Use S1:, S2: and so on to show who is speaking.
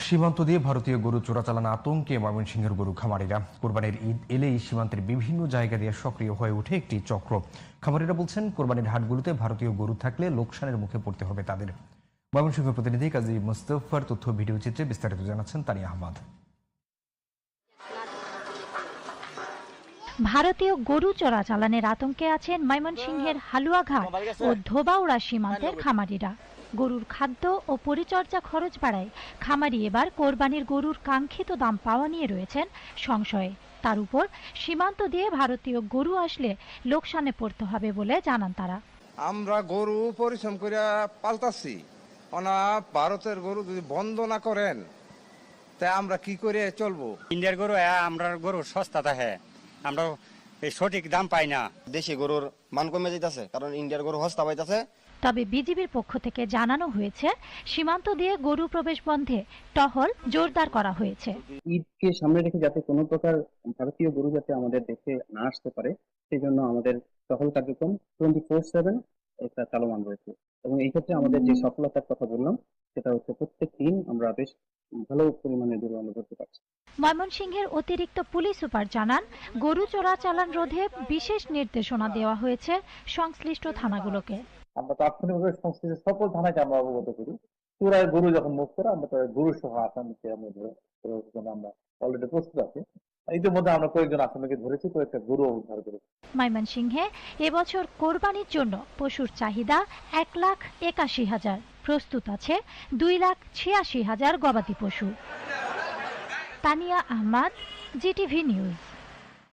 S1: সীমান্ত দিয়ে ভারতীয় গরু চোরাচালান আতঙ্কে ময়মনসিংহের গরু খামারিরা। কোরবানির ঈদ এলেই সীমান্তের বিভিন্ন জায়গা দিয়ে সক্রিয় হয়ে ওঠে একটি চক্র। খামারিরা বলছেন, কোরবানির হাটগুলোতে ভারতীয় গরু থাকলে লোকসানের মুখে পড়তে হবে তাদের। ময়মনসিংহ প্রতিনিধি কাজী মোস্তফার তথ্য ভিডিও চিত্রে বিস্তারিত জানাচ্ছেন তানিয়া আহমদ।
S2: ভারতীয় গরু চোরাচালানের আতঙ্কে আছেন ময়মনসিংহের হালুয়াঘাট ও ধোবাউড়া সীমান্তের খামারিরা। গরুর খাদ্য ও পরিচর্যা খরচ বাড়ায় খামারি এবার কোরবানির গরুর কাঙ্ক্ষিত দাম পাওয়া নিয়ে রয়েছেন সংশয়ে। তার উপর সীমান্ত দিয়ে ভারতীয় গরু আসলে লোকসানে পড়তে হবে বলে জানান তারা।
S3: আমরা গরু পরিশ্রম করে পাল্টাচ্ছি, ভারতের গরু যদি বন্ধ না করেন তাই আমরা কি করে চলবো?
S4: ইন্ডিয়ার গরু আমরা গরু সস্তা থাকে, আমরা সঠিক দাম পাই না।
S5: দেশি গরুর মান কমে যাইতেছে, কারণ ইন্ডিয়ার গরু সস্তা পাইতেছে।
S2: তবে বিজিবির পক্ষ থেকে জানানো হয়েছে, সীমান্ত দিয়ে গরু প্রবেশ বন্ধে টহল জোরদার করা হয়েছে।
S6: ঈদকে সামনে রেখে যাতে কোনো প্রকার ভারতীয় গরু যাতে আমাদের দেশে না আসতে পারে, সেই জন্য আমাদের টহল কার্যক্রম 24/7 একটা চালমান রয়েছে। এবং এই ক্ষেত্রে আমাদের যে সফলতার কথা বললাম, সেটা হচ্ছে প্রত্যেক দিন আমরা বেশ ভালো পরিমাণে গরু আমরা ধরতে পারছি।
S2: ময়মনসিংহের অতিরিক্ত পুলিশ সুপার জানান, গরু চোরাচালান রোধে বিশেষ নির্দেশনা দেওয়া হয়েছে সংশ্লিষ্ট থানাগুলোকে।
S7: আমরা তাৎক্ষণিকভাবে সংশ্লিষ্ট সকল থানাকে আমরা অবগত করি। চোরাই গরু যখন মুখ করে আমরা তাদের গরু সহ আসামিকে আমরা অলরেডি প্রস্তুত আছি। ইতিমধ্যে আমরা কয়েকজন আসামিকে ধরেছি, কয়েকটা গরু উদ্ধার করেছি।
S2: ময়মনসিংহে এবছর কোরবানির জন্য পশুর চাহিদা 1,81,000, প্রস্তুত আছে 2,86,000 গবাদি পশু। Tania Ahmad, GTV news.